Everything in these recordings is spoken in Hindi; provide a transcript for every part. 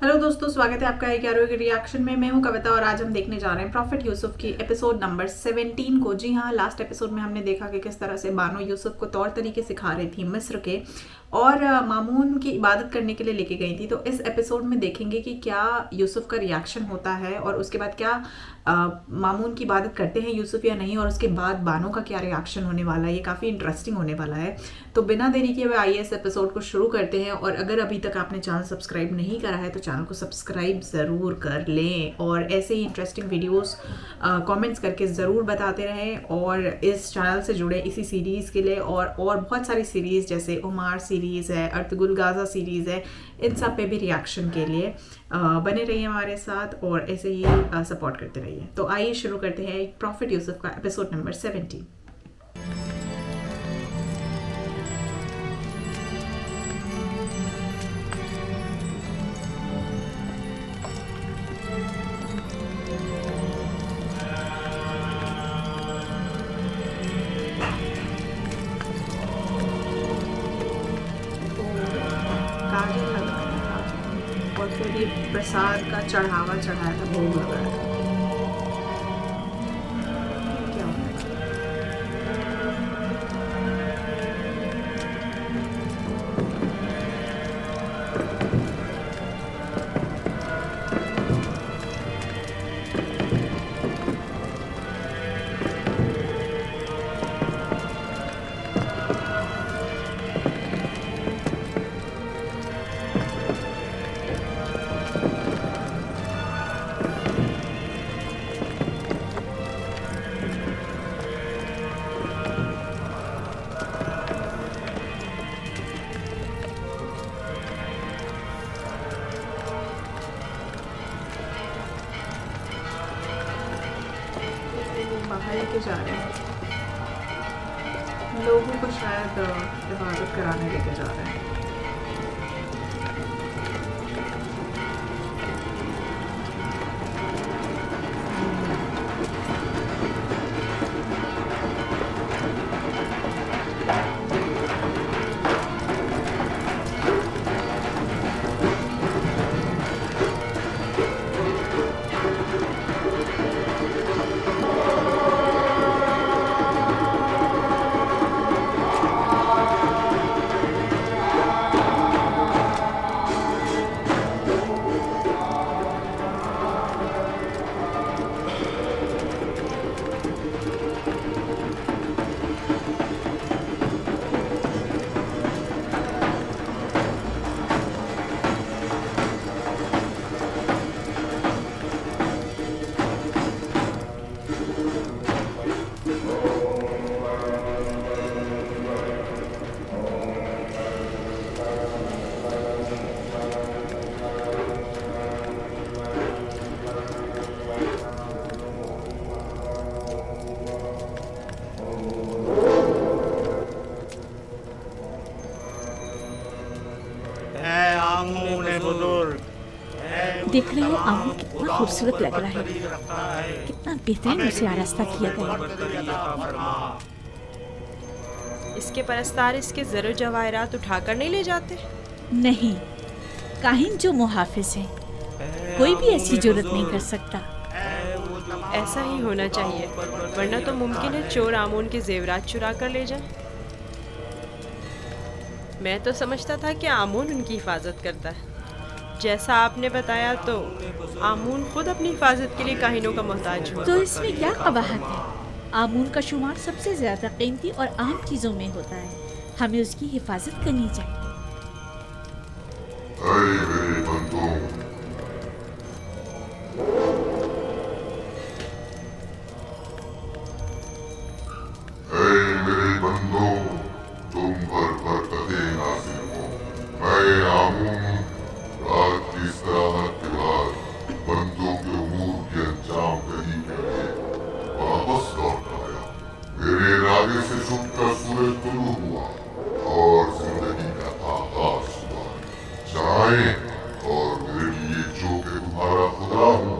हेलो दोस्तों, स्वागत है आपका एक यारो के रिएक्शन में। मैं हूं कविता और आज हम देखने जा रहे हैं प्रॉफिट यूसुफ की एपिसोड नंबर 17 को। जी हाँ, लास्ट एपिसोड में हमने देखा कि किस तरह से बानो यूसुफ को तौर तरीके सिखा रही थी मिस्र के और मामून की इबादत करने के लिए लेके गई थी। तो इस एपिसोड में देखेंगे कि क्या यूसुफ का रिएक्शन होता है और उसके बाद क्या मामून की इबादत करते हैं यूसुफ या नहीं, और उसके बाद बानो का क्या रिएक्शन होने वाला है। ये काफ़ी इंटरेस्टिंग होने वाला है। तो बिना देरी किए हुए आइए इस एपिसोड को शुरू करते हैं। और अगर अभी तक आपने चैनल सब्सक्राइब नहीं करा है तो चैनल को सब्सक्राइब ज़रूर कर लें और ऐसे ही इंटरेस्टिंग वीडियोस कमेंट्स करके ज़रूर बताते रहें। और इस चैनल से जुड़े इसी सीरीज़ के लिए और बहुत सारी सीरीज़ जैसे उमार सीरीज़ है, अर्तुगरुल गाज़ा सीरीज़ है, इन सब पे भी रिएक्शन के लिए बने रहिए हमारे साथ और ऐसे ही सपोर्ट करते रहिए। तो आइए शुरू करते हैं प्रॉफिट यूसुफ का एपिसोड नंबर 17। काजल लगाया था और फिर ये प्रसाद का चढ़ावा चढ़ाया था, भोग लगाया था। क्या होता है? बाहर लेके जा रहे हैं लोगों को, शायद इबादत कराने लेके जा रहे हैं। देख रहे हो आमू कितना खूबसूरत लग रहा है, कितना बेहतरीन उसे आरास्ता किया गया। इसके परस्तार इसके ज़रो जवाहरात उठाकर नहीं ले जाते? नहीं, काहिन जो मुहाफिज है कोई भी ऐसी जुर्रत नहीं कर सकता। ऐसा ही होना चाहिए, वरना तो मुमकिन है चोर आमून के जेवरात चुरा कर ले जाए। मैं तो समझता था कि आमून उनकी हिफाजत करता है। जैसा आपने बताया तो आमून खुद अपनी हिफाजत के लिए काहिनों का मोहताज हुआ। तो इसमें क्या कबाहत है? आमून का शुमार सबसे ज्यादा कीमती और आम चीजों में होता है, हमें उसकी हिफाजत करनी चाहिए। मेरे बंदों, मेरे बंदों, तुम पर बरकते नाज़िल हो। मैं आमून रात की इस्तिराहत के बाद बंदों के उमूर के अंजाम दही के लिए वापस लौट आया। मेरे इरादे से छुपकर सूरज तुलू हुआ और जिंदगी का आगाज हुआ। जाएं और मेरे लिए जो कि तुम्हारा खुदा हूँ,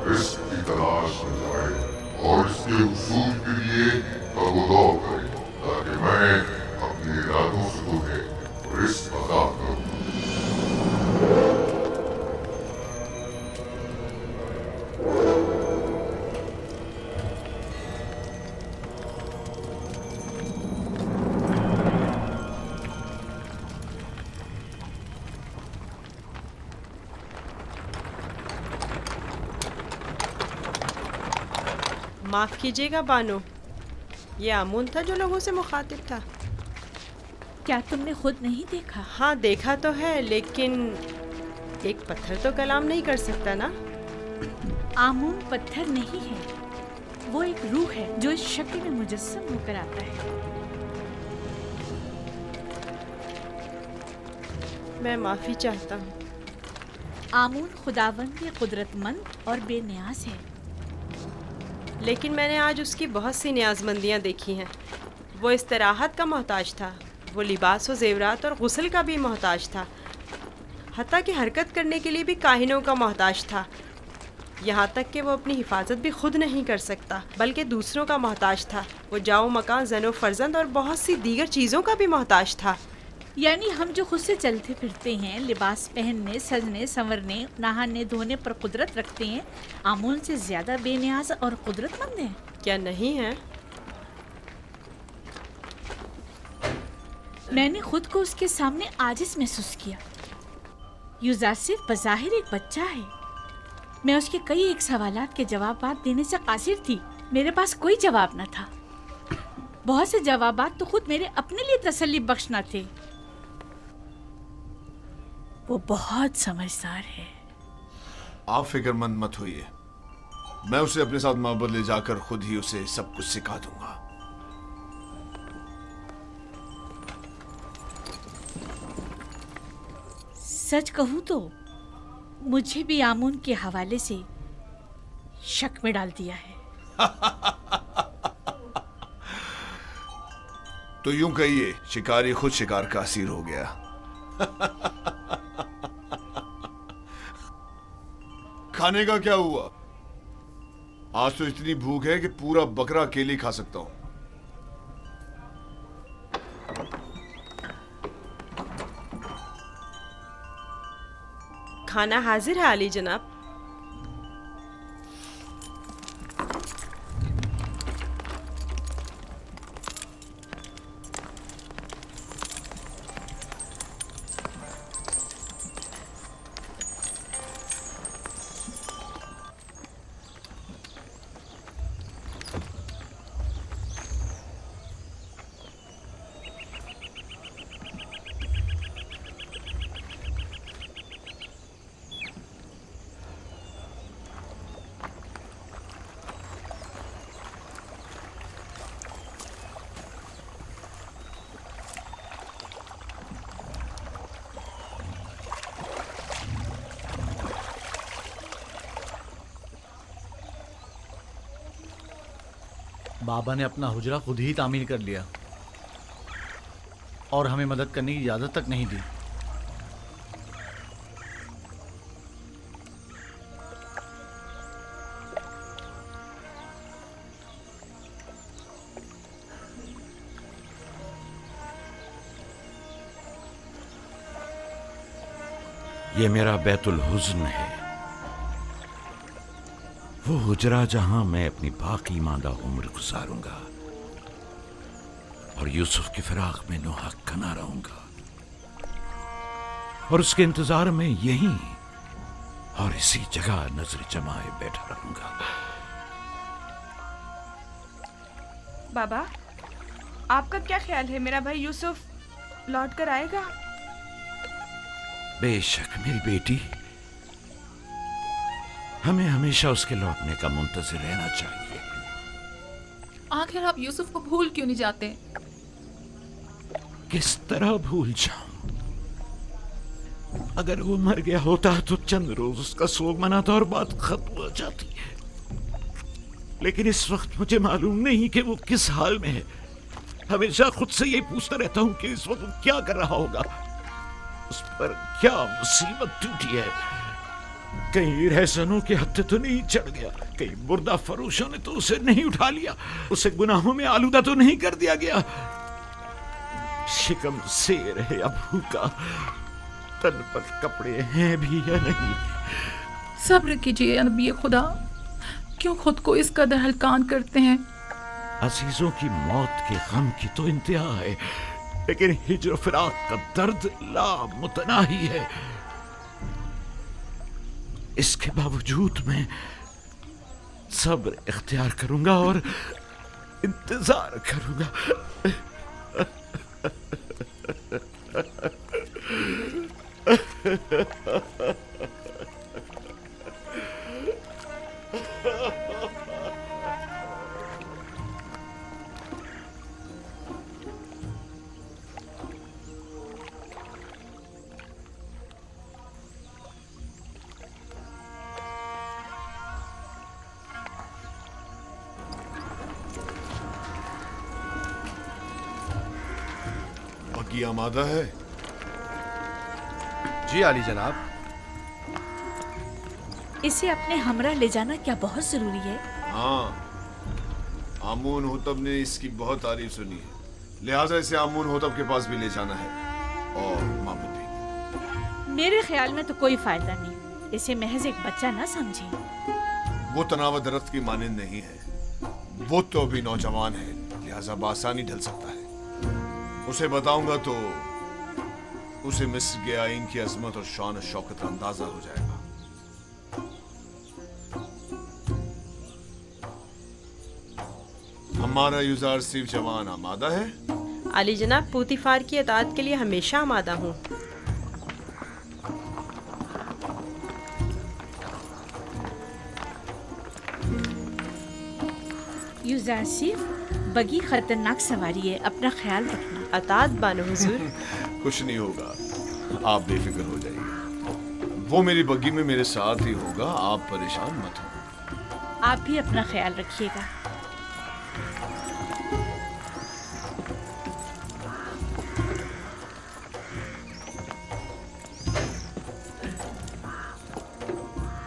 रिस्क की तलाश में जाए और इसके उसूल के लिए तगदौ करें, ताकि मैं अपने इरादों से तुम्हें रिस्क अता करूं। माफ़ कीजिएगा बानो, ये आमून था जो लोगों से मुखातिब था। क्या तुमने खुद नहीं देखा? हाँ देखा तो है, लेकिन एक पत्थर तो कलाम नहीं कर सकता ना। आमून पत्थर नहीं है, वो एक रूह है जो इस शक्ल में मुजस्सम होकर आता है। मैं माफ़ी चाहता हूँ। आमून खुदावंद कुदरतमंद और बेनियाज है। लेकिन मैंने आज उसकी बहुत सी न्याज़मंदियाँ देखी हैं। वो इस्तराहत का मोहताज था, वो लिबास और ज़ेवरात और गुस्ल का भी मोहताज था, हत्ता कि हरकत करने के लिए भी काहिनों का मोहताज था। यहाँ तक कि वो अपनी हिफाजत भी खुद नहीं कर सकता, बल्कि दूसरों का मोहताज था। वो जाओ मकान, ज़नो फर्जंद और बहुत सी दीगर चीज़ों का भी मोहताज था। यानी हम जो खुद से चलते फिरते हैं, लिबास पहनने, सजने, संवरने, नहाने धोने पर कुदरत रखते हैं, आमून से ज्यादा बेनियाज और कुदरतमंद हैं। क्या नहीं है? मैंने खुद को उसके सामने आजिज महसूस किया। यूजासिफ बज़ाहिर एक बच्चा है। मैं उसके कई एक सवालात के जवाबात देने से कासिर थी। मेरे पास कोई जवाब न था। बहुत से जवाबात तो खुद मेरे अपने लिए तसल्ली बख्श न थे। वो बहुत समझदार है। आप फिक्रमंद मत होइए, मैं उसे अपने साथ माबद ले जाकर खुद ही उसे सब कुछ सिखा दूंगा। सच कहूं तो मुझे भी आमून के हवाले से शक में डाल दिया है। तो यूं कहिए, शिकारी खुद शिकार का असीर हो गया। खाने का क्या हुआ? आज तो इतनी भूख है कि पूरा बकरा अकेले खा सकता हूं। खाना हाजिर है आली जनाब। बाबा ने अपना हुजरा खुद ही तामीर कर लिया और हमें मदद करने की इजाज़त तक नहीं दी। ये मेरा बैतुल हुज़्न है, वो हुजरा जहां मैं अपनी बाकी मादा उम्र गुजारूंगा और यूसुफ की फिराक में नोहक कना रहूंगा और उसके इंतजार में यहीं और इसी जगह नजर जमाए बैठा रहूंगा। बाबा, आपका क्या ख्याल है, मेरा भाई यूसुफ लौट कर आएगा? बेशक मेरी बेटी, हमें हमेशा उसके लौटने का मुंतज़िर रहना चाहिए। आखिर आप यूसुफ को भूल क्यों नहीं जाते? किस तरह भूल जाऊं? अगर वो मर गया होता तो चंद रोज उसका सोग मनाता और बात खत्म हो जाती। लेकिन इस वक्त मुझे मालूम नहीं कि वो किस हाल में है। हमेशा खुद से यही पूछता रहता हूं कि इस वक्त वो क्या कर रहा होगा, उस पर क्या मुसीबत टूटी है। कहीं रहसनों के हत्थे तो नहीं चढ़ गया, कहीं मुर्दा फरोशों ने तो उसे नहीं उठा लिया, उसे गुनाहों में आलूदा तो नहीं कर दिया गया। शिकम शेर है या भूखा, तन पर कपड़े हैं भी या नहीं। सब्र कीजिए नबी खुदा, क्यों खुद को इस कदर हलकान करते हैं? अजीजों की मौत के गम की तो इंतहा है, लेकिन हिज्र फिराक का दर्द लामुतनाही है। इसके बावजूद मैं सब्र इख्तियार करूंगा और इंतजार करूंगा। बग्गी आमादा है? जी आली जनाब। इसे अपने हमरा ले जाना क्या बहुत जरूरी है? हाँ, आमून होतब ने इसकी बहुत तारीफ सुनी है, लिहाजा इसे आमून होतब के पास भी ले जाना है और मामूद भी। मेरे ख्याल में तो कोई फायदा नहीं, इसे महज एक बच्चा ना समझे। वो तनाव दरख्त की मानिंद नहीं है, वो तो अभी नौजवान है, लिहाजा बासानी ढल सकता है। उसे बताऊंगा तो उसे मिस्र के आइन की अजमत और शान और शौकत का अंदाजा हो जाएगा। हमारा यूजार सिर्फ जवान आमादा है? अली जनाब, पूतीफार की अतात के लिए हमेशा आमादा हूँ। यूजारसिफ, बगी खतरनाक सवारी है, अपना ख्याल रखना। अतात बानो हुजूर। कुछ नहीं होगा, आप बेफिक्र हो जाइए। वो मेरी बग्गी में मेरे साथ ही होगा, आप परेशान मत हो। आप भी अपना ख्याल रखिएगा।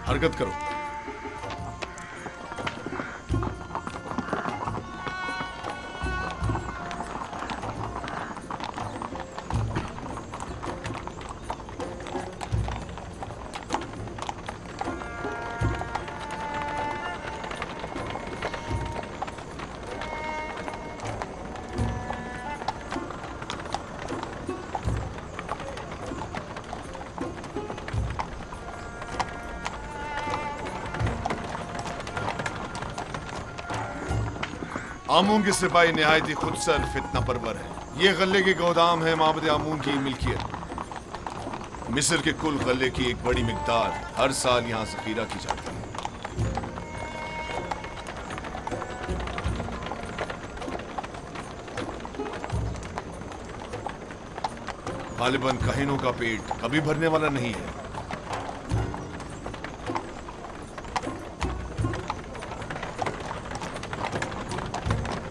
हरकत करो। आमून के सिपाही निहायत ही खुदसर फितना परवर है। ये गल्ले के गोदाम है माबद आमून की मिल्कियत। मिस्र के कुल गल्ले की एक बड़ी मिकदार हर साल यहाँ जखीरा की जाती है। गालिबन कहीनों का पेट कभी भरने वाला नहीं है।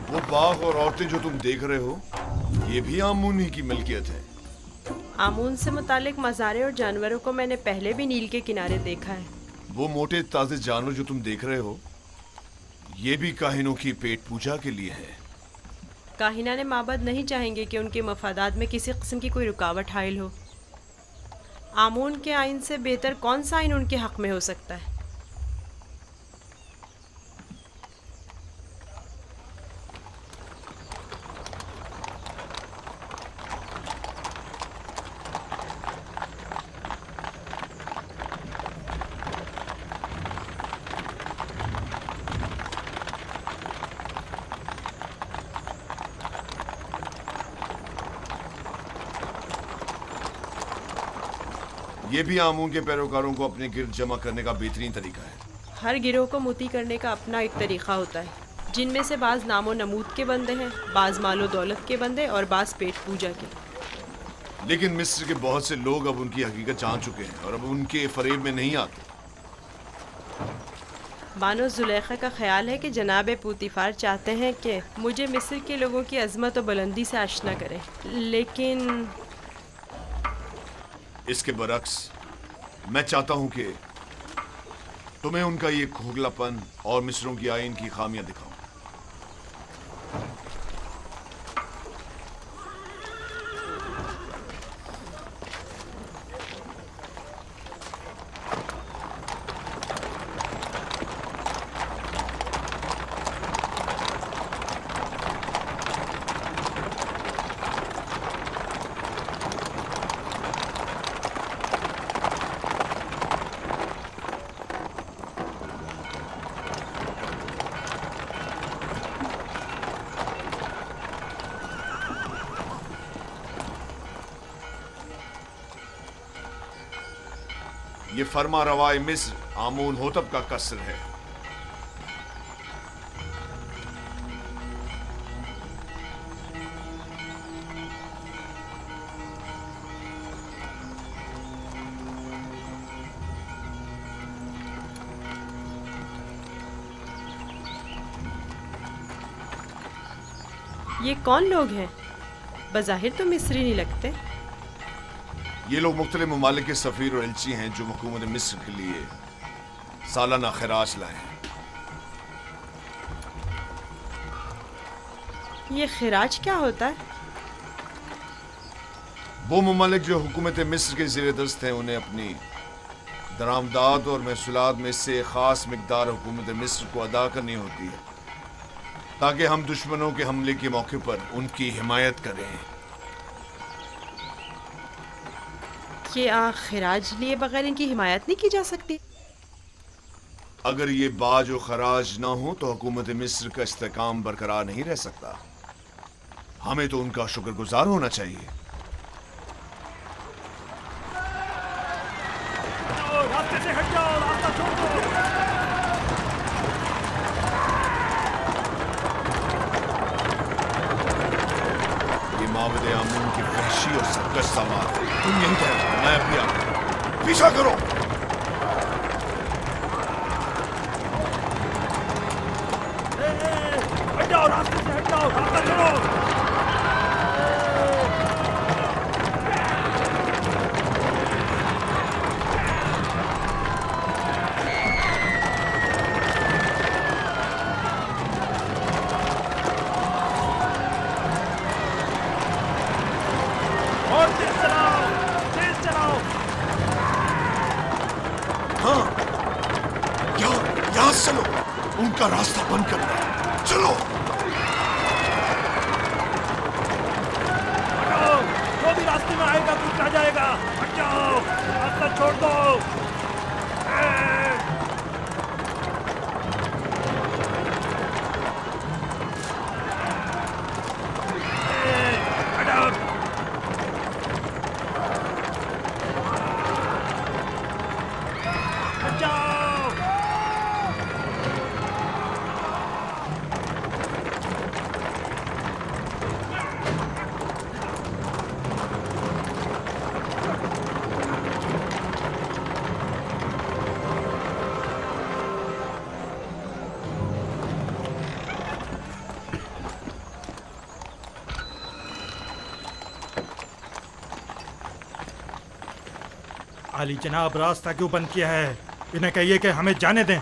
वो बाग और औरतें जो तुम देख रहे हो, ये भी आमून ही की मिल्कियत है। आमून से मुतालिक मज़ारे और जानवरों को मैंने पहले भी नील के किनारे देखा है। वो मोटे ताजे जानवर जो तुम देख रहे हो, ये भी काहिनों की पेट पूजा के लिए है। काहिना ने माबद नहीं चाहेंगे कि उनके मफादात में किसी किस्म की कोई रुकावट हाइल हो। आमून के आइन से बेहतर कौन सा आइन उनके हक में हो सकता है? ये भी आमून के पैरोकारों को अपने गिर्द जमा करने का बेहतरीन तरीका है। हर गिरोह को मुती करने का अपना एक तरीक़ा होता है, जिनमें से बाज़ नामो नमूद के बंदे हैं, बाज़ मालो दौलत के बंदे और बाज़ पेट पूजा के। लेकिन मिस्र के बहुत से लोग अब उनकी हकीकत जान चुके हैं और अब उनके फरेब में नहीं आते। बानो जुलेखा का ख्याल है कि जनाब पूतीफार चाहते हैं कि मुझे मिस्र के लोगों की अजमत और बुलंदी से आशना करें, लेकिन इसके बरक्स मैं चाहता हूं कि तुम्हें उनका ये खोखलापन और मिस्रों की आइन की खामियां दिखाऊं। ये फरमा रवाए मिस्र आमून होतब का कसर है। ये कौन लोग हैं? बज़ाहिर तो मिस्री नहीं लगते। ये लोग मुख्तलिफ ममालिक के सफ़ीर और एलची हैं जो हुकूमत मिस्र के लिए सालाना खराज लाए हैं। ये खिराज क्या होता है? वो ममालिक जो हुकूमत मिस्र के ज़ेर दस्त हैं उन्हें अपनी दरामदात और महसूलात में से ख़ास मिकदार हुकूमत मिस्र को अदा करनी होती है ताकि हम दुश्मनों के हमले के मौके पर उनकी हिमायत करें। क्या खिराज लिए बगैर इनकी हिमायत नहीं की जा सकती? अगर ये बाज और खराज ना हो तो हुकूमत मिस्र का इस्तेकाम बरकरार नहीं रह सकता। हमें तो उनका शुक्रगुजार होना चाहिए। रास्ते से हट जाओ, रास्ता छोड़ दो। ये माबद आमून की वहशी और सरकश समार है। तुम यहीं ठहरो, मैं अभी आता। पीछा करो। हट जाओ, रास्ते से हट जाओ, रास्ता छोड़ो। और तेज चलाओ, तेज चलाओ। हाँ, यहाँ से चलो। उनका रास्ता बंद करना है। चलो। हटाओ, जो भी रास्ते में आएगा कुछ आ जाएगा। हट जाओ, रास्ता छोड़ दो। हटाओ। हट जाओ। आली जनाब, रास्ता क्यों बंद किया है? इन्हें कहिए कि हमें जाने दें।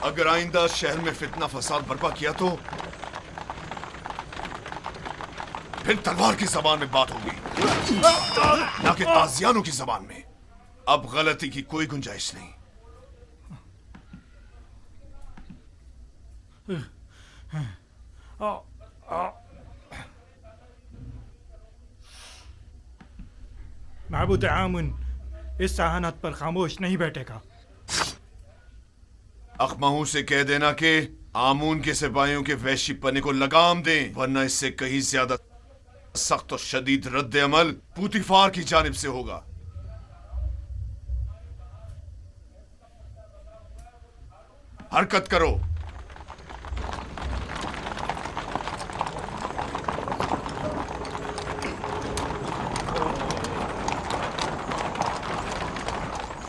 अगर आइंदा शहर में फितना फसाद बर्पा किया तो फिर तलवार की जबान में बात होगी, ना कि ताजियानों की जबान में। अब गलती की कोई गुंजाइश नहीं। महबूद आमून इस सहानत पर खामोश नहीं बैठेगा। अखमाहू से कह देना कि आमून के सिपाहियों के वहशी पने को लगाम दें, वरना इससे कहीं ज्यादा सख्त और शदीद रद्द अमल पूतीफार की जानिब से होगा। हरकत करो।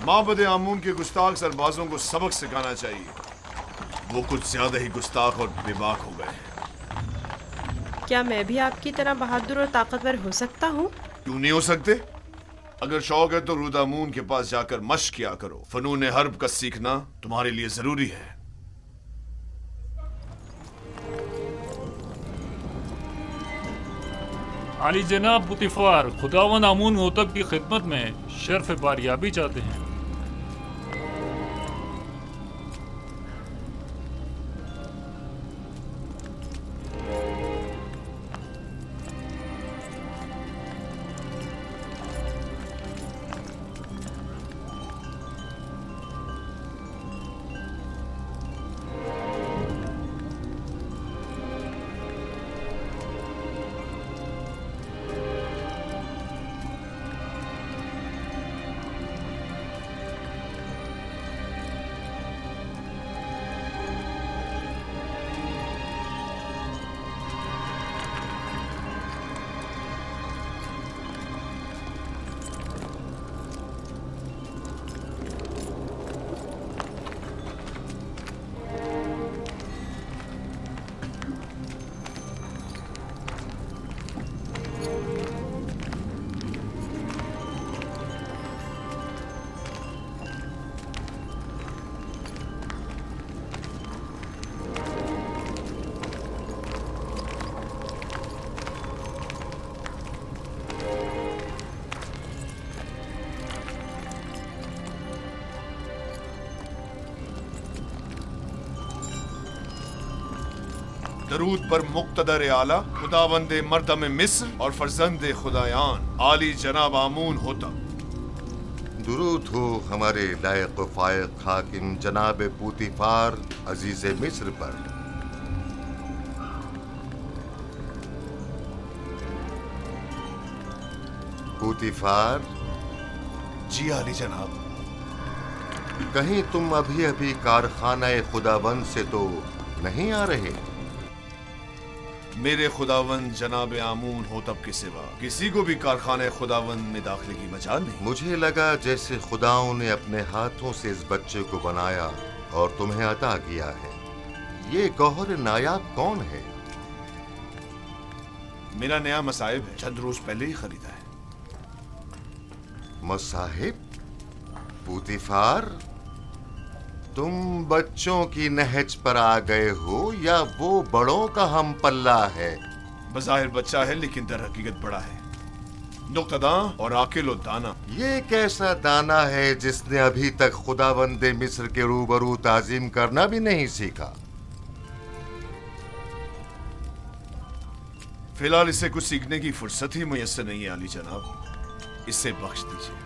माबद आमून के गुस्ताख सरबाजों को सबक सिखाना चाहिए। वो कुछ ज्यादा ही गुस्ताख और बेबाक हो गए। क्या मैं भी आपकी तरह बहादुर और ताकतवर हो सकता हूँ? क्यों नहीं हो सकते? अगर शौक है तो रुदामून के पास जाकर मश्क किया करो। फनून हर्ब का सीखना तुम्हारे लिए जरूरी है। आली जनाब पुतिफार, खुदावन आमून होतब की खिदमत में शर्फ बारियाबी चाहते हैं। दरूद पर मुक्तदर आला खुदावंद मर्दम मिस्र और फर्जंद खुदायान आली जनाब आमून होता। दुरूद हो हमारे लायक व फायक हाकिम जनाब पूतीफार अजीज मिस्र पर। पूतीफार, जी आली जनाब। कहीं तुम अभी अभी कारखाना खुदावंद से तो नहीं आ रहे? मेरे खुदावंद जनाब आमून होतब के सिवा किसी को भी कारखाने खुदावंद में दाखिले की मजाल नहीं। मुझे लगा जैसे खुदाओं ने अपने हाथों से इस बच्चे को बनाया और तुम्हें अता किया है। ये गौहर नायाब कौन है? मेरा नया मसाहिब है, चंद रोज पहले ही खरीदा है। मसाहिब? पूतीफार, तुम बच्चों की नहज पर आ गए हो या वो बड़ों का हम पल्ला है? बज़ाहिर बच्चा है लेकिन दर हकीकत बड़ा है, नुक्तदा और आकिल व दाना। ये कैसा दाना है जिसने अभी तक खुदावंद मिस्र के रूबरू ताजीम करना भी नहीं सीखा? फिलहाल इसे कुछ सीखने की फुर्सत ही मुयस्सर नहीं है आली जनाब, इसे बख्श दीजिए।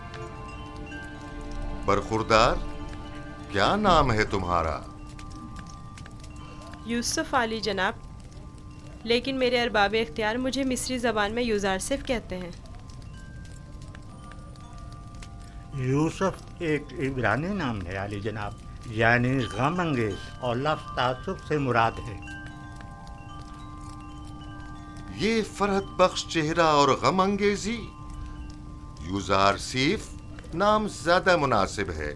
बरखुरदार, क्या नाम है तुम्हारा? यूसुफ आली जनाब, लेकिन मेरे अरबाब इख्तियार मुझे मिस्री ज़बान में यूज़ारसिफ कहते हैं। यूसुफ एक इब्रानी नाम है आली जनाब, यानी गम अंगेज, और लफ्ज़ तासुब से मुराद है। ये फरहत बख्श चेहरा और गम अंगेजी, यूज़ारसिफ नाम ज्यादा मुनासिब है।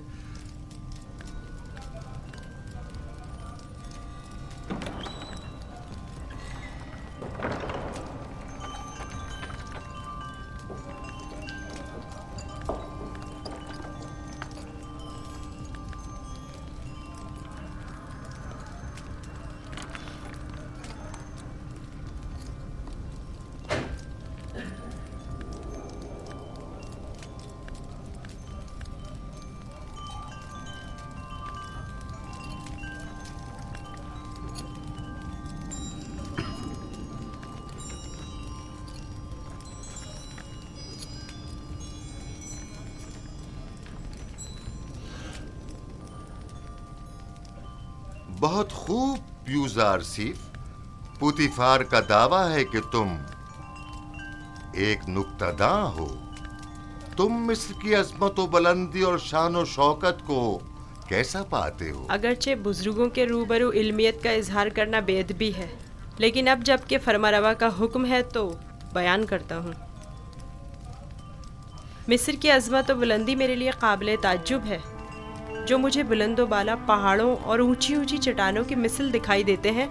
बहुत खूब यूज़ारसिफ, पूतीफार का दावा है कि तुम एक नुक्तादा हो। तुम मिस्र की अजमत व बुलंदी और शान व शौकत को कैसा पाते हो? अगरचे बुजुर्गों के रूबरू इल्मियत का इजहार करना बेअदबी है, लेकिन अब जबकि फरमारवा का हुक्म है तो बयान करता हूँ। मिस्र की अजमत व बुलंदी मेरे लिए काबिल ताज्जुब है। जो मुझे बुलंदो बाला पहाड़ों और ऊंची ऊंची चट्टानों की मिसल दिखाई देते हैं,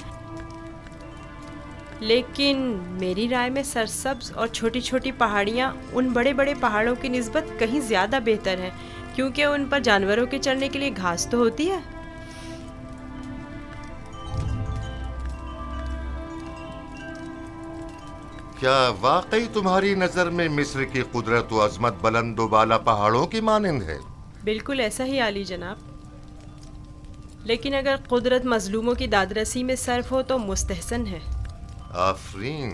लेकिन मेरी राय में सरसब्ज और छोटी छोटी पहाड़ियाँ उन बड़े बड़े पहाड़ों की निस्बत कहीं ज़्यादा बेहतर हैं, क्योंकि उन पर जानवरों के चढ़ने के लिए घास तो होती है। क्या वाकई तुम्हारी नजर में मिस्र की कुदरत व अजमत बुलंदो बाला पहाड़ों की मानिंद है? बिल्कुल ऐसा ही आली जनाब, लेकिन अगर कुदरत मजलूमों की दादरसी में सर्फ हो तो मुस्तहसन है। आफरीन,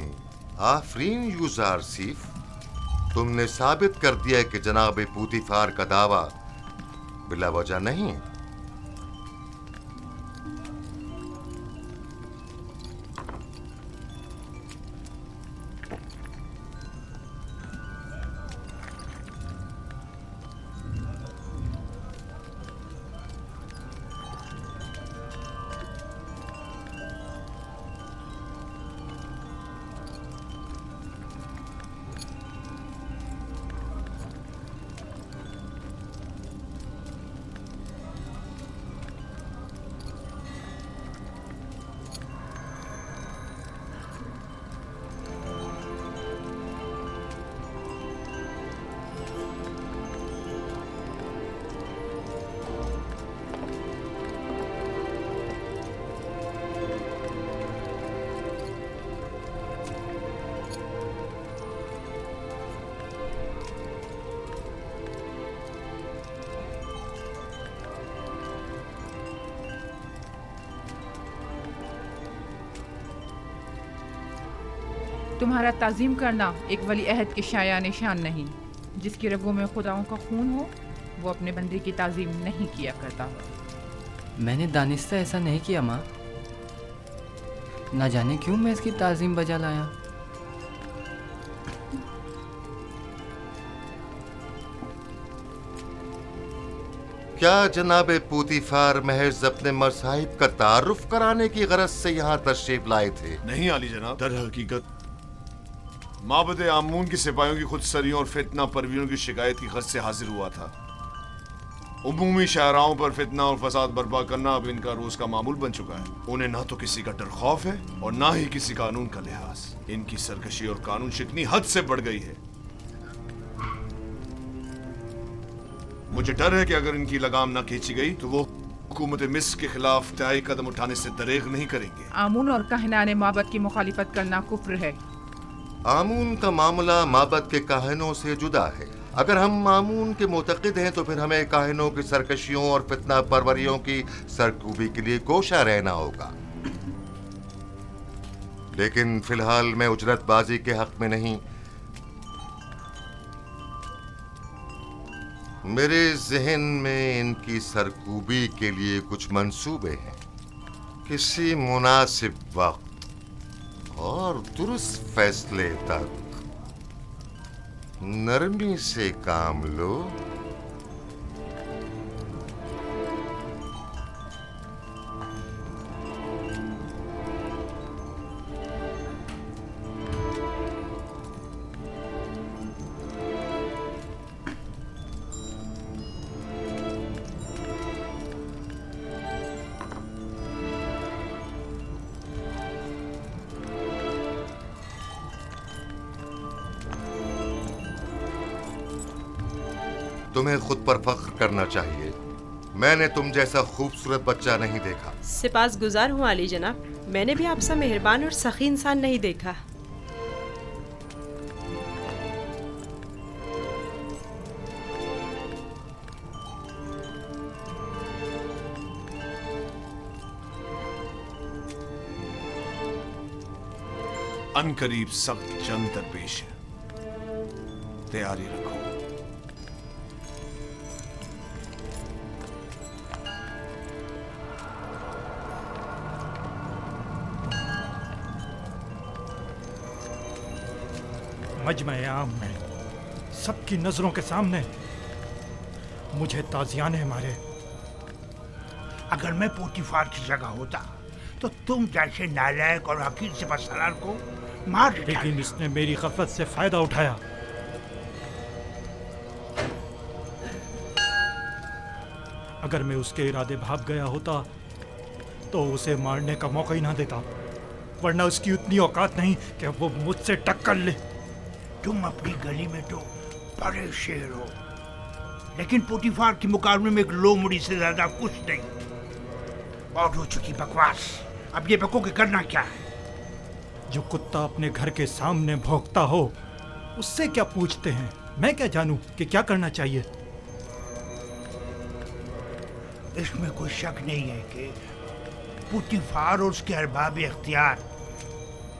आफरीन यूज़ारसिफ, तुमने साबित कर दिया कि जनाब पूतीफार का दावा बिला वजह नहीं। तुम्हारा ताज़ीम करना एक वली अहद के शाया निशान नहीं। जिसकी रगों में खुदाओं का खून हो वो अपने बंदे की ताज़ीम नहीं किया करता। मैंने दानिस्ता ऐसा नहीं किया माँ। ना जाने क्यों मैं इसकी ताज़ीम बजा लाया। क्या जनाब पूतीफार महज अपने मसाहिब का तारुफ कराने की गरज से यहाँ तशरीफ लाए थे? नहीं आली जनाब, दर हकीकत माबद आमून की सिपाहियों की खुदसरियों और फितना परवीनों की शिकायत की गरज से हाजिर हुआ था। उमूमी शाहराओं पर फितना और फसाद बर्पा करना अब इनका रोज का मामूल बन चुका है। उन्हें ना तो किसी का डर खौफ है और ना ही किसी कानून का लिहाज। इनकी सरकशी और कानून शिकनी हद से बढ़ गई है। मुझे डर है कि अगर इनकी लगाम ना खींची गई तो वो हुकूमत मिस्र के खिलाफ तय कदम उठाने से दरेग नहीं करेंगे। आमून और कहनाने माबद की मुखालिफत करना कुफ्र है। आमून का मामला माबद के काहिनों से जुदा है। अगर हम आमून के मुतक़िद हैं तो फिर हमें काहिनों की सरकशियों और फितना परवरियों की सरकूबी के लिए कोशा रहना होगा। लेकिन फिलहाल मैं उजरतबाजी के हक में नहीं। मेरे जहन में इनकी सरकूबी के लिए कुछ मंसूबे हैं। किसी मुनासिब वक्त और दुरुस्त फैसले तक नरमी से काम लो। तुम्हें खुद पर फख्र करना चाहिए। मैंने तुम जैसा खूबसूरत बच्चा नहीं देखा। सिपासगुजार हूँ आली जनाब, मैंने भी आपसा मेहरबान और सखी इंसान नहीं देखा। अनकरीब सख्त जंग दरपेश है, तैयारी रखो। मजमे-ए-आम में सबकी नजरों के सामने मुझे ताजियाने मारे। अगर मैं पोतीफार की जगह होता तो तुम जैसे नालायक और हकीर सिपहसालार को मार देता। लेकिन इसने मेरी गफलत से फायदा उठाया। अगर मैं उसके इरादे भाग गया होता तो उसे मारने का मौका ही ना देता, वरना उसकी उतनी औकात नहीं कि वो मुझसे टक्कर ले। तुम अपनी गली में तो बड़े शेर हो, लेकिन पोतीफार के मुकाबले में एक लोमड़ी से ज्यादा कुछ नहीं। बहुत हो चुकी बकवास, अब ये बको के करना क्या है? जो कुत्ता अपने घर के सामने भौंकता हो उससे क्या पूछते हैं? मैं क्या जानूं कि क्या करना चाहिए? इसमें कोई शक नहीं है कि पोतीफार और उसके अरबाब इख्तियार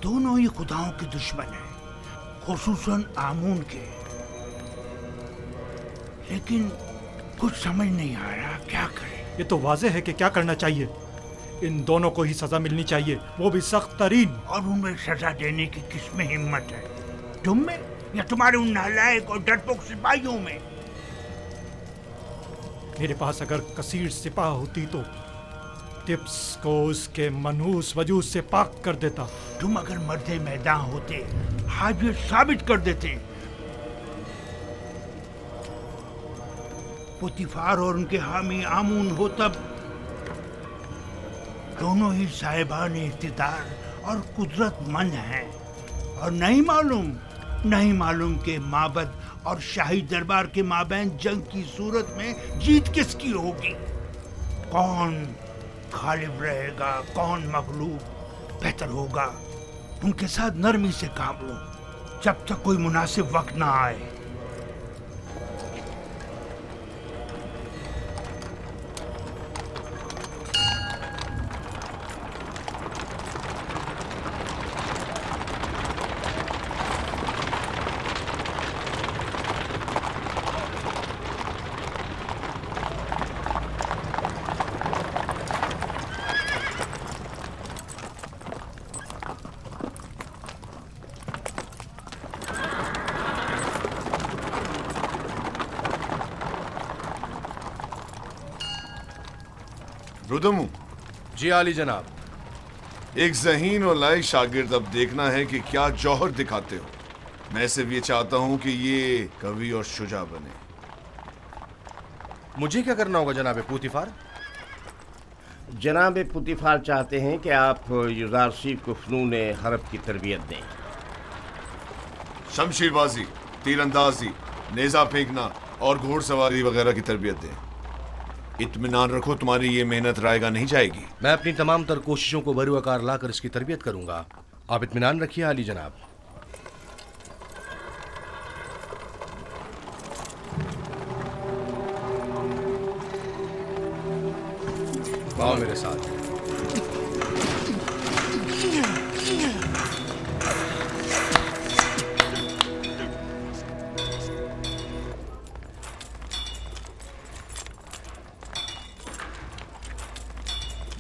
दोनों ही खुदाओं के दुश्मन हैं, खुसूसन आमून के। लेकिन कुछ समझ नहीं आ रहा क्या करें। ये तो वाज़ेह है कि क्या करना चाहिए। इन दोनों को ही सजा मिलनी चाहिए, वो भी सख्त तरीन। और उन्हें सजा देने की किसमें हिम्मत है? तुम में या तुम्हारे उन नालायक और डरपोक सिपाहियों में? मेरे पास अगर कसीर सिपाह होती तो तिप्स को उसके मनहूस वजूद से पाक कर देता। तुम अगर मर्दे मैदान होते आज ये साबित कर देते। पोतीफार और उनके हामी आमून हो तब दोनों ही साहिबान इख्तिदार और कुदरतमंद हैं, और नहीं मालूम के माबद और शाही दरबार के माबैन जंग की सूरत में जीत किसकी होगी। कौन गालिब रहेगा, कौन मगलूब? बेहतर होगा उनके साथ नरमी से काम लो जब तक कोई मुनासिब वक्त ना आए। रुदमू। जी आली जनाब। एक ज़हीन और लायक शागिर्द अब देखना है कि क्या जौहर दिखाते हो। मैं सिर्फ ये चाहता हूँ कि ये कवि और शुजा बने। मुझे क्या करना होगा जनाब पुतिफार? जनाब पुतिफार चाहते हैं कि आप युजारसीफ को फ़नून हरब की तरबियत दें। शमशीरबाजी, तीरंदाजी, नेज़ा फेंकना और घोड़सवारी वगैरह की तरबियत दें। इत्मीनान रखो, तुम्हारी ये मेहनत रायगा नहीं जाएगी। मैं अपनी तमाम तर कोशिशों को बरूआकार लाकर इसकी तरबियत करूंगा। आप इत्मीनान रखिए आली जनाब। आओ मेरे साथ।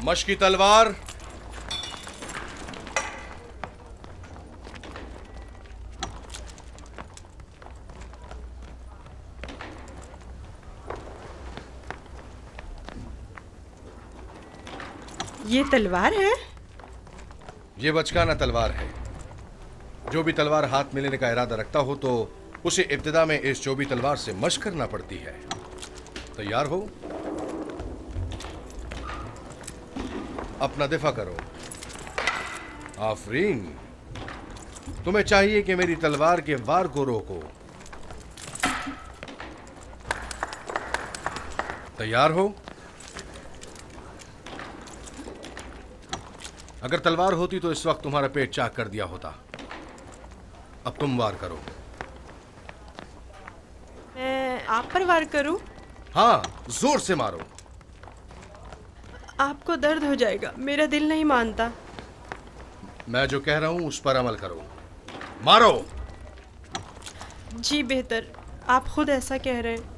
मशकी तलवार, ये तलवार है? ये बचकाना तलवार है। जो भी तलवार हाथ में लेने का इरादा रखता हो तो उसे इब्तिदा में इस चौबी तलवार से मशक करना पड़ती है। तैयार हो? अपना दिफा करो। आफरीन, तुम्हें चाहिए कि मेरी तलवार के वार को रोको। तैयार हो? अगर तलवार होती तो इस वक्त तुम्हारा पेट चाक कर दिया होता। अब तुम वार करो। मैं आप पर वार करूं? हाँ, जोर से मारो। आपको दर्द हो जाएगा, मेरा दिल नहीं मानता। मैं जो कह रहा हूं उस पर अमल करो। मारो। जी बेहतर, आप खुद ऐसा कह रहे हैं।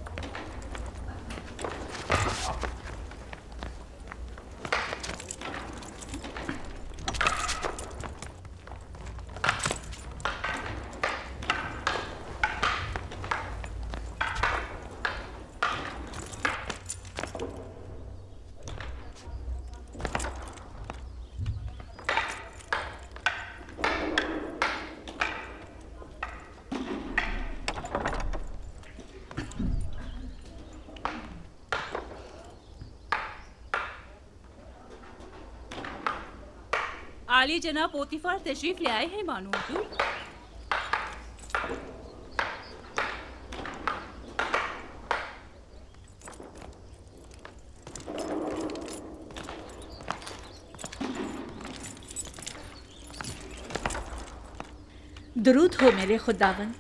आली जनाब पोतीफार तशरीफ ले आए हैं मानो हुजूर। दरूद हो मेरे खुदावन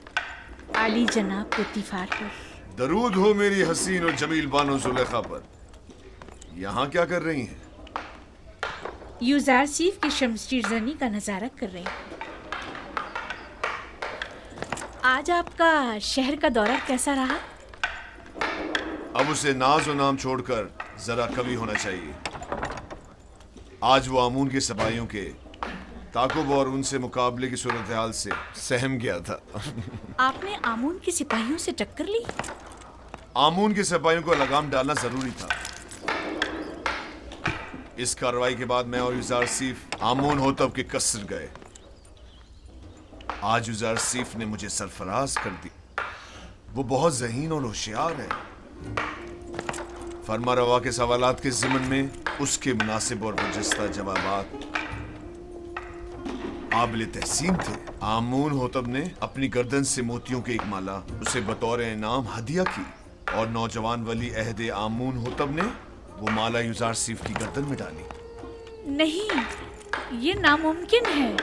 आली जनाब पोतीफार पर। दरूद हो मेरी हसीन और जमील बानो जुलेखा पर। यहाँ क्या कर रही हैं? यूजारसीफ की शमशीर जनी का नजारा कर रहे हैं। आज आपका शहर का दौरा कैसा रहा? अब उसे नाज और नाम छोड़कर जरा कवि होना चाहिए। आज वो आमून के सिपाहियों के ताकुब और उनसे मुकाबले की सूरत हाल से सहम गया था। आपने आमून के सिपाहियों से टक्कर ली? आमून के सिपाहियों को लगाम डालना जरूरी था। इस कार्रवाई के बाद मैं और युजारसीफ आमून होतब के कसर गए। आज युजारसीफ ने मुझे सरफराज कर दी। वो बहुत ज़हीन और होशियार है। फरमा रवा के सवालात के ज़िमन में उसके मुनासिब और बरजस्ता जवाबात काबिल तहसीन थे। आमून होतब ने अपनी गर्दन से मोतियों की एक माला उसे बतौर इनाम हदिया की और नौजवान वली अहद आमून होतब ने वो माला युजारसीफ की गर्दन में डाली। नहीं, ये नामुमकिन है।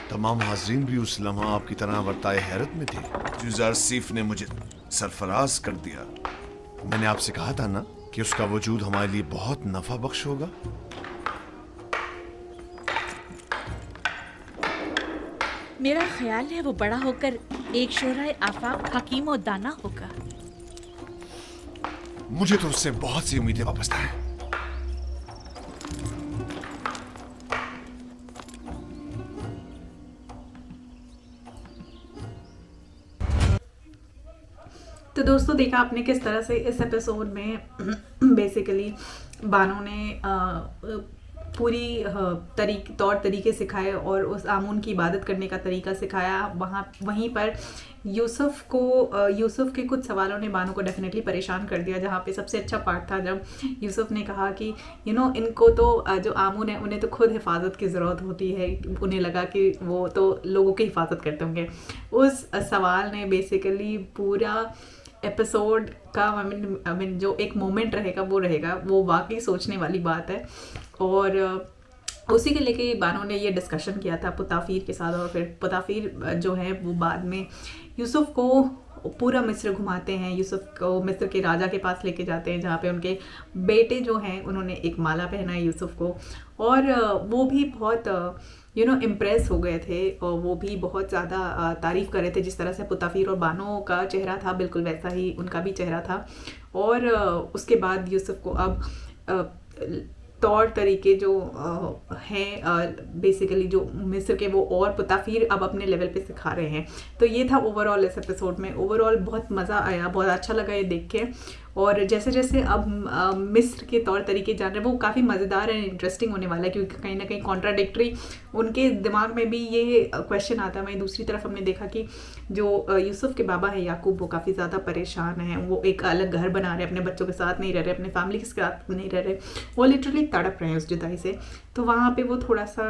तमाम हाजरीन भी उस लम्हा आपकी तरह वर्ताए हैरत में थे। युजारसीफ ने मुझे सरफराज कर दिया। मैंने आपसे कहा था ना कि उसका वजूद हमारे लिए बहुत नफा बख्श होगा। मेरा ख्याल है वो बड़ा होकर एक शोराए आफाक हकीम और दाना होगा। मुझे तो उससे बहुत सी उम्मीदें वाबस्ता हैं। तो दोस्तों देखा आपने किस तरह से इस एपिसोड में बेसिकली बानो ने पूरी तौर तरीके सिखाए और उस आमून की इबादत करने का तरीका सिखाया। वहीं पर यूसुफ के कुछ सवालों ने बानो को डेफिनेटली परेशान कर दिया, जहाँ पे सबसे अच्छा पार्ट था जब यूसुफ ने कहा कि इनको तो जो आमून है उन्हें तो खुद हिफाजत की ज़रूरत होती है, उन्हें लगा कि वो तो लोगों की हिफाजत करते होंगे। उस सवाल ने बेसिकली पूरा एपिसोड का जो एक मोमेंट रहेगा वो वाकई सोचने वाली बात है। और उसी के लेके बानो ने ये डिस्कशन किया था पुताफीर के साथ, और फिर पुताफीर जो है वो बाद में यूसुफ को पूरा मिस्र घुमाते हैं, यूसुफ को मिस्र के राजा के पास लेके जाते हैं, जहाँ पे उनके बेटे जो हैं उन्होंने एक माला पहना है यूसुफ को, और वो भी बहुत इम्प्रेस हो गए थे, और वो भी बहुत ज़्यादा तारीफ़ कर रहे थे। जिस तरह से पुताफीर और बानो का चेहरा था बिल्कुल वैसा ही उनका भी चेहरा था। और उसके बाद यूसुफ को अब तौर तरीके जो हैं बेसिकली जो मिस्र के, वो और पुताफीर अब अपने लेवल पे सिखा रहे हैं। तो ये था ओवरऑल इस एपिसोड में। ओवरऑल बहुत मज़ा आया, बहुत अच्छा लगा ये देख के। और जैसे जैसे अब मिस्र के तौर तरीके जान रहे हैं वो काफ़ी मज़ेदार एंड इंटरेस्टिंग होने वाला है, क्योंकि कहीं ना कहीं कॉन्ट्राडिक्टरी उनके दिमाग में भी ये क्वेश्चन आता है। वहीं दूसरी तरफ हमने देखा कि जो यूसुफ के बाबा हैं याकूब, वो काफ़ी ज़्यादा परेशान हैं, वो एक अलग घर बना रहे, अपने बच्चों के साथ नहीं रह रहे, अपने फैमिली के साथ नहीं रह रहे, वो लिटरली तड़प रहे हैं उस जुदाई से। तो वहाँ पर वो थोड़ा सा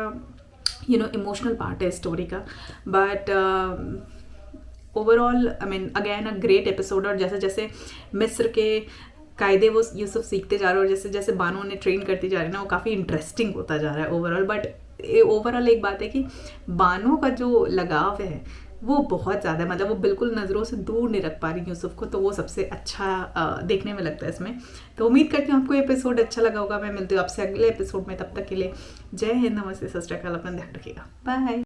इमोशनल पार्ट है स्टोरी का। But overall again a great episode. और जैसे जैसे मिस्र के कायदे वो यूसुफ सीखते जा रहे हैं, और जैसे जैसे बानो ने ट्रेन करती जा रही है ना, वो काफ़ी इंटरेस्टिंग होता जा रहा है ओवरऑल। बट ओवरऑल एक बात है कि बानो का जो लगाव है वो बहुत ज़्यादा है, मतलब वो बिल्कुल नज़रों से दूर नहीं रख पा रही यूसुफ को, तो वो सबसे अच्छा देखने में लगता है इसमें। तो उम्मीद करती हूँ आपको एपिसोड अच्छा लगा होगा। मैं मिलती हूँ आपसे अगले एपिसोड में, तब तक के लिए जय हिंद, नमस्ते, सत श्री अकाल, अपना ध्यान रखिएगा, बाय।